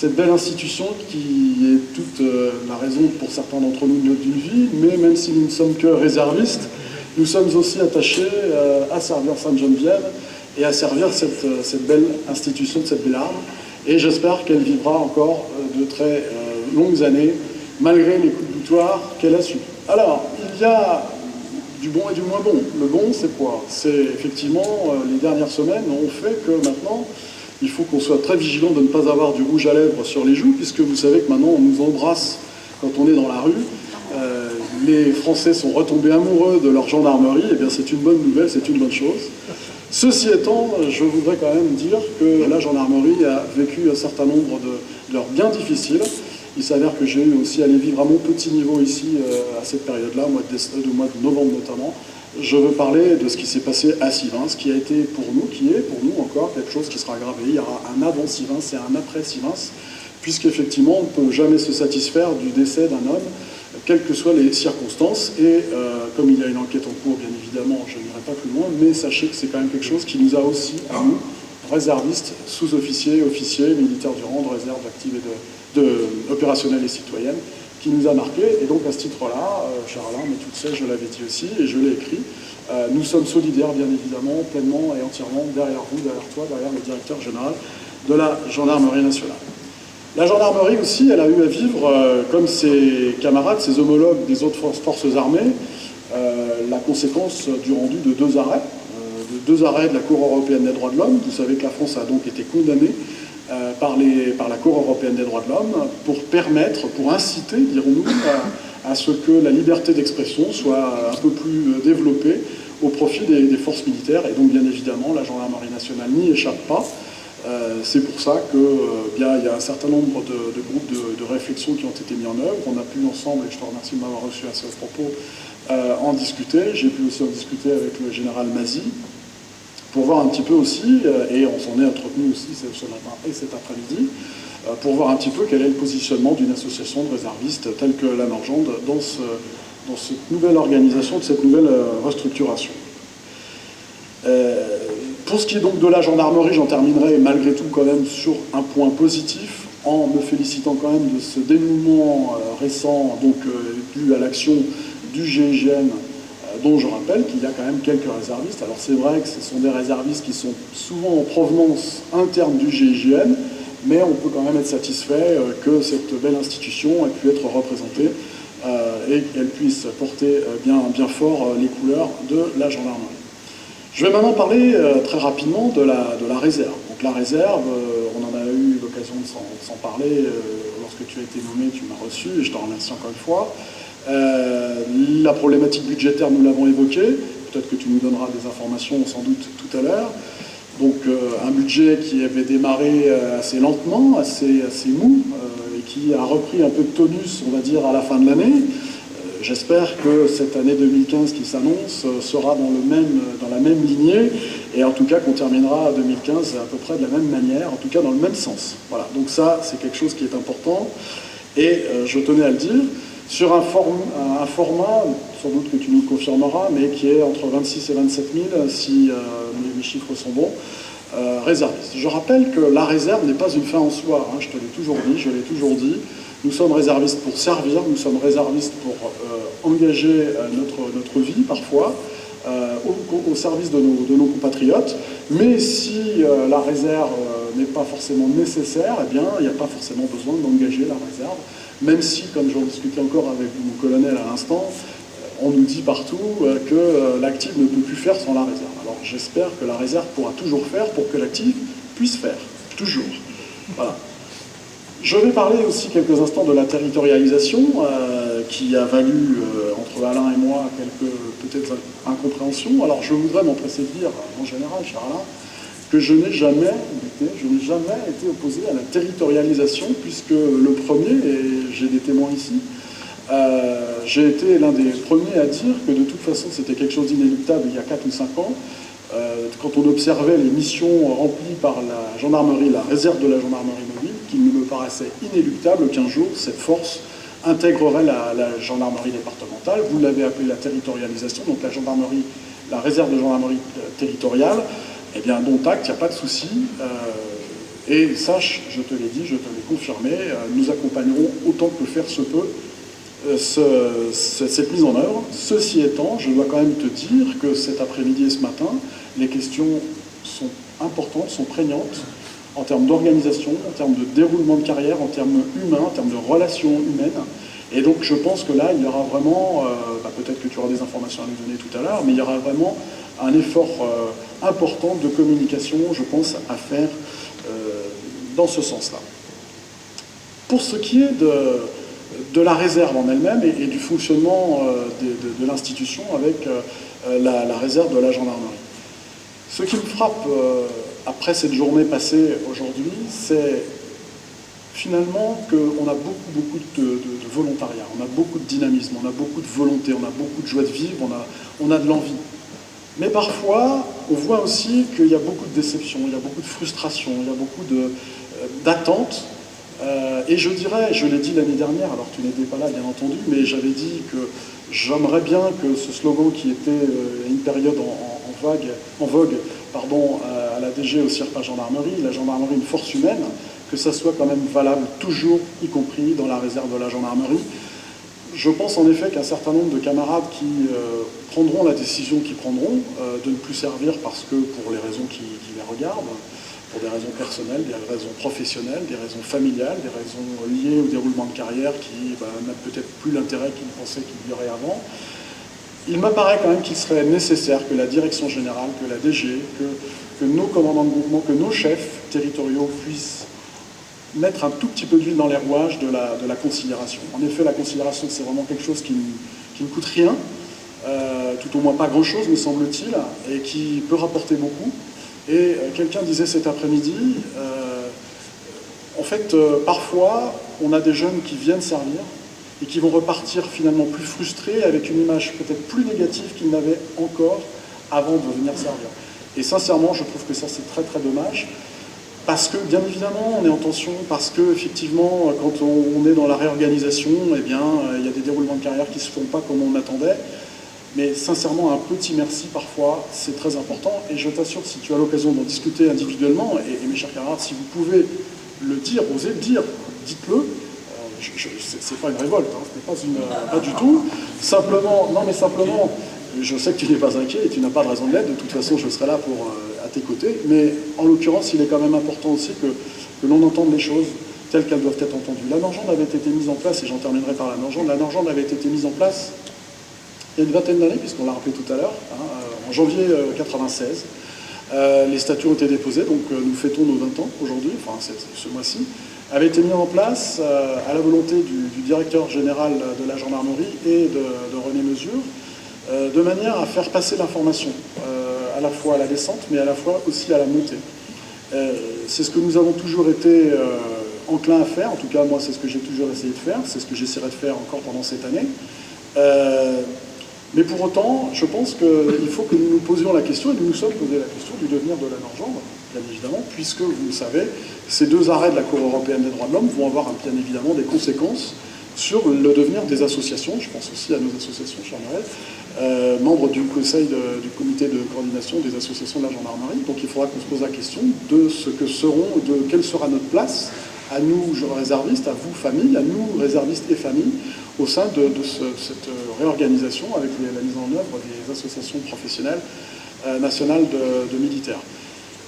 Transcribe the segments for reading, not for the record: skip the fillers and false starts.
cette belle institution qui est toute la raison pour certains d'entre nous d'une vie, mais même si nous ne sommes que réservistes, nous sommes aussi attachés à servir Sainte-Geneviève et à servir cette belle institution, de cette belle arme. Et j'espère qu'elle vivra encore de très longues années, malgré les coups de boutoir qu'elle a subis. Alors, il y a du bon et du moins bon. Le bon, c'est quoi? C'est effectivement, les dernières semaines ont fait que maintenant, il faut qu'on soit très vigilant de ne pas avoir du rouge à lèvres sur les joues, puisque vous savez que maintenant, on nous embrasse quand on est dans la rue. Les Français sont retombés amoureux de leur gendarmerie, et bien c'est une bonne nouvelle, c'est une bonne chose. Ceci étant, je voudrais quand même dire que la gendarmerie a vécu un certain nombre d'heures bien difficiles. Il s'avère que j'ai eu aussi à aller vivre à mon petit niveau ici, à cette période-là, au mois de novembre notamment. Je veux parler de ce qui s'est passé à Sivins, qui a été pour nous, qui est pour nous encore quelque chose qui sera gravé. Il y aura un avant Sivins et un après Sivins, puisqu'effectivement, on ne peut jamais se satisfaire du décès d'un homme, quelles que soient les circonstances. Et comme il y a une enquête en cours, bien évidemment, je n'irai pas plus loin, mais sachez que c'est quand même quelque chose qui nous a aussi, à nous, réservistes, sous-officiers, officiers, militaires du rang, de réserve active et opérationnelle et citoyenne, qui nous a marqué. Et donc à ce titre-là, cher Alain, mais tu le sais, je l'avais dit aussi, et je l'ai écrit, nous sommes solidaires, bien évidemment, pleinement et entièrement derrière vous, derrière toi, derrière le directeur général de la Gendarmerie nationale. La gendarmerie aussi, elle a eu à vivre, comme ses camarades, ses homologues des autres forces armées, la conséquence du rendu de deux arrêts de la Cour européenne des droits de l'homme. Vous savez que la France a donc été condamnée par la Cour européenne des droits de l'homme pour inciter, dirons-nous, à ce que la liberté d'expression soit un peu plus développée au profit des forces militaires. Et donc, bien évidemment, la gendarmerie nationale n'y échappe pas. C'est pour ça qu'il y a un certain nombre de groupes de réflexion qui ont été mis en œuvre. On a pu ensemble, et je te remercie de m'avoir reçu à ce propos, en discuter. J'ai pu aussi en discuter avec le général Mazy, pour voir un petit peu aussi, et on s'en est entretenu aussi ce matin et cet après-midi, pour voir un petit peu quel est le positionnement d'une association de réservistes telle que la Morgende dans cette nouvelle organisation, de cette nouvelle restructuration. Pour ce qui est donc de la gendarmerie, j'en terminerai malgré tout quand même sur un point positif, en me félicitant quand même de ce dénouement récent, donc dû à l'action du GIGN, dont je rappelle qu'il y a quand même quelques réservistes. Alors c'est vrai que ce sont des réservistes qui sont souvent en provenance interne du GIGN, mais on peut quand même être satisfait que cette belle institution ait pu être représentée et qu'elle puisse porter bien fort les couleurs de la gendarmerie. Je vais maintenant parler très rapidement de la réserve. Donc la réserve, on en a eu l'occasion de s'en parler lorsque tu as été nommé, tu m'as reçu, et je t'en remercie encore une fois. La problématique budgétaire, nous l'avons évoquée. Peut-être que tu nous donneras des informations sans doute tout à l'heure. Donc un budget qui avait démarré assez lentement, assez mou, et qui a repris un peu de tonus, on va dire, à la fin de l'année. J'espère que cette année 2015 qui s'annonce sera dans la même lignée, et en tout cas qu'on terminera 2015 à peu près de la même manière, en tout cas dans le même sens. Voilà, donc ça c'est quelque chose qui est important, et je tenais à le dire, sur un format, sans doute que tu nous le confirmeras, mais qui est entre 26 et 27 000, si mes chiffres sont bons, réservistes. Je rappelle que la réserve n'est pas une fin en soi, hein, je te l'ai toujours dit, je l'ai toujours dit. Nous sommes réservistes pour servir, nous sommes réservistes pour engager notre vie parfois au service de nos compatriotes. Mais si la réserve n'est pas forcément nécessaire, eh bien, il n'y a pas forcément besoin d'engager la réserve. Même si, comme j'en discutais encore avec mon colonel à l'instant, on nous dit partout que l'active ne peut plus faire sans la réserve. Alors j'espère que la réserve pourra toujours faire pour que l'active puisse faire. Toujours. Voilà. Je vais parler aussi quelques instants de la territorialisation qui a valu entre Alain et moi quelques peut-être incompréhensions. Alors je voudrais m'empresser de dire en général, cher Alain, que je n'ai jamais été opposé à la territorialisation, puisque le premier, et j'ai des témoins ici, j'ai été l'un des premiers à dire que de toute façon c'était quelque chose d'inéluctable il y a 4 ou 5 ans, quand on observait les missions remplies par la gendarmerie, la réserve de la gendarmerie mobile, qu'il me paraissait inéluctable qu'un jour cette force intégrerait la gendarmerie départementale. Vous l'avez appelé la territorialisation, donc la réserve de gendarmerie territoriale. Eh bien, dont acte, il n'y a pas de souci. Et sache, je te l'ai dit, je te l'ai confirmé, nous accompagnerons autant que faire se peut cette mise en œuvre. Ceci étant, je dois quand même te dire que cet après-midi et ce matin, les questions sont importantes, sont prégnantes en termes d'organisation, en termes de déroulement de carrière, en termes humains, en termes de relations humaines. Et donc je pense que là, il y aura vraiment, peut-être que tu auras des informations à nous donner tout à l'heure, mais il y aura vraiment un effort important de communication, je pense, à faire dans ce sens-là. Pour ce qui est de la réserve en elle-même et du fonctionnement de l'institution avec la réserve de la gendarmerie. Ce qui me frappe après cette journée passée aujourd'hui, c'est finalement qu'on a beaucoup de volontariat, on a beaucoup de dynamisme, on a beaucoup de volonté, on a beaucoup de joie de vivre, on a de l'envie. Mais parfois, on voit aussi qu'il y a beaucoup de déception, il y a beaucoup de frustration, il y a beaucoup d'attentes. Et je dirais, je l'ai dit l'année dernière, alors tu n'étais pas là bien entendu, mais j'avais dit que j'aimerais bien que ce slogan qui était une période en vogue à la DG au CIRPA Gendarmerie, la gendarmerie une force humaine, que ça soit quand même valable toujours, y compris dans la réserve de la gendarmerie. Je pense en effet qu'un certain nombre de camarades qui prendront la décision qu'ils prendront de ne plus servir parce que pour les raisons qui les regardent, pour des raisons personnelles, des raisons professionnelles, des raisons familiales, des raisons liées au déroulement de carrière qui n'a peut-être plus l'intérêt qu'ils pensaient qu'il y aurait avant. Il m'apparaît quand même qu'il serait nécessaire que la direction générale, que la DG, que nos commandants de groupement, que nos chefs territoriaux puissent mettre un tout petit peu d'huile dans les rouages de la conciliation. En effet, la conciliation, c'est vraiment quelque chose qui ne coûte rien, tout au moins pas grand-chose, me semble-t-il, et qui peut rapporter beaucoup. Et quelqu'un disait cet après-midi, en fait, parfois, on a des jeunes qui viennent servir et qui vont repartir finalement plus frustrés, avec une image peut-être plus négative qu'ils n'avaient encore avant de venir servir. Et sincèrement, je trouve que ça, c'est très très dommage. Parce que, bien évidemment, on est en tension, parce que, effectivement, quand on est dans la réorganisation, eh bien, il y a des déroulements de carrière qui ne se font pas comme on attendait. Mais sincèrement, un petit merci, parfois, c'est très important. Et je t'assure, si tu as l'occasion d'en discuter individuellement, et mes chers camarades, si vous pouvez le dire, osez le dire, dites-le. C'est pas une révolte, hein, ce n'est pas du tout. Simplement, non mais simplement, je sais que tu n'es pas inquiet et tu n'as pas de raison de l'être. De toute façon, je serai là à tes côtés. Mais en l'occurrence, il est quand même important aussi que l'on entende les choses telles qu'elles doivent être entendues. La Norgende avait été mise en place, et j'en terminerai par la Norgende. La Norgende avait été mise en place il y a une vingtaine d'années, puisqu'on l'a rappelé tout à l'heure, en janvier 1996. Les statuts ont été déposés, donc nous fêtons nos 20 ans aujourd'hui, enfin ce mois-ci. Avait été mis en place à la volonté du directeur général de la gendarmerie et de René Mesure, de manière à faire passer l'information, à la fois à la descente, mais à la fois aussi à la montée. C'est ce que nous avons toujours été enclins à faire, en tout cas moi c'est ce que j'ai toujours essayé de faire, c'est ce que j'essaierai de faire encore pendant cette année. Mais pour autant, je pense qu'il faut que nous nous posions la question, et nous nous sommes posé la question du devenir de la Norgende, bien évidemment, puisque, vous le savez, ces deux arrêts de la Cour européenne des droits de l'homme vont avoir bien évidemment des conséquences sur le devenir des associations. Je pense aussi à nos associations, cher Noël, membres du conseil du comité de coordination des associations de la gendarmerie. Donc il faudra qu'on se pose la question de ce que seront, de quelle sera notre place, à nous réservistes, à vous familles, à nous réservistes et familles, au sein de cette réorganisation avec la mise en œuvre des associations professionnelles nationales de militaires.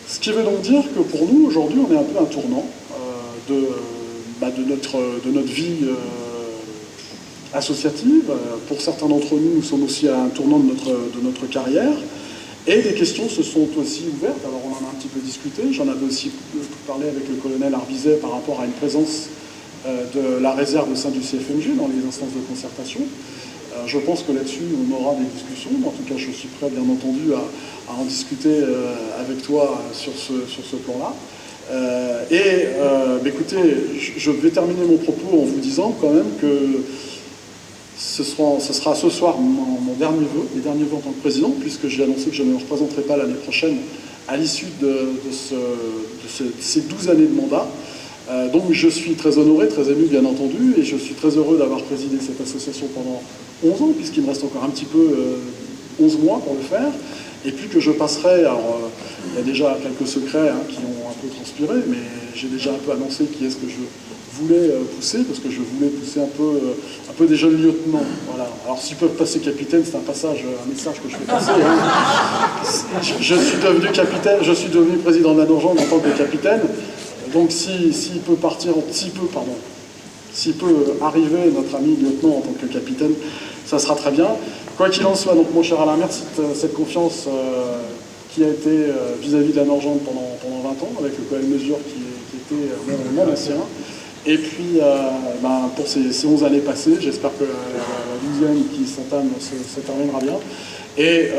Ce qui veut donc dire que pour nous, aujourd'hui, on est un peu un tournant de notre vie associative. Pour certains d'entre nous, nous sommes aussi à un tournant de notre carrière. Et les questions se sont aussi ouvertes. Alors on en a un petit peu discuté. J'en avais aussi parlé avec le colonel Arbizet par rapport à une présence de la réserve au sein du CFMG dans les instances de concertation. Je pense que là-dessus, on aura des discussions. En tout cas, je suis prêt, bien entendu, à en discuter avec toi sur ce plan-là. Écoutez, je vais terminer mon propos en vous disant quand même que ce sera ce soir mon dernier vœu, mes derniers vœux en tant que président, puisque j'ai annoncé que je ne me représenterai pas l'année prochaine à l'issue de ces 12 années de mandat. Donc je suis très honoré, très ému bien entendu, et je suis très heureux d'avoir présidé cette association pendant 11 ans, puisqu'il me reste encore un petit peu 11 mois pour le faire. et puis que je passerai, alors il y a déjà quelques secrets qui ont un peu transpiré, mais j'ai déjà un peu annoncé qui est-ce que je voulais pousser, parce que je voulais pousser un peu des jeunes lieutenants. Voilà. Alors s'ils peuvent passer capitaine, c'est un message que je fais passer. Je suis devenu capitaine, je suis devenu président de la Norgent en tant que capitaine, donc s'il peut arriver, notre ami lieutenant en tant que capitaine, ça sera très bien. Quoi qu'il en soit, donc mon cher Alain, merci de cette confiance qui a été vis-à-vis de la Norgent pendant 20 ans, avec le Cohen Mesure qui était mon ancien. Et puis, pour ces 11 années passées, j'espère que la 12e qui s'entame se terminera bien. Et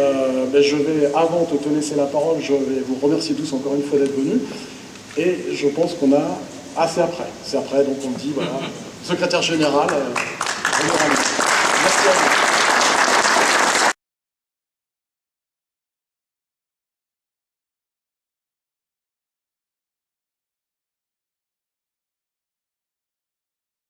je vais, avant de te laisser la parole, je vais vous remercier tous encore une fois d'être venus. Et je pense qu'on a... Ah, c'est après. C'est après, donc on me dit, voilà, secrétaire général. Merci à vous.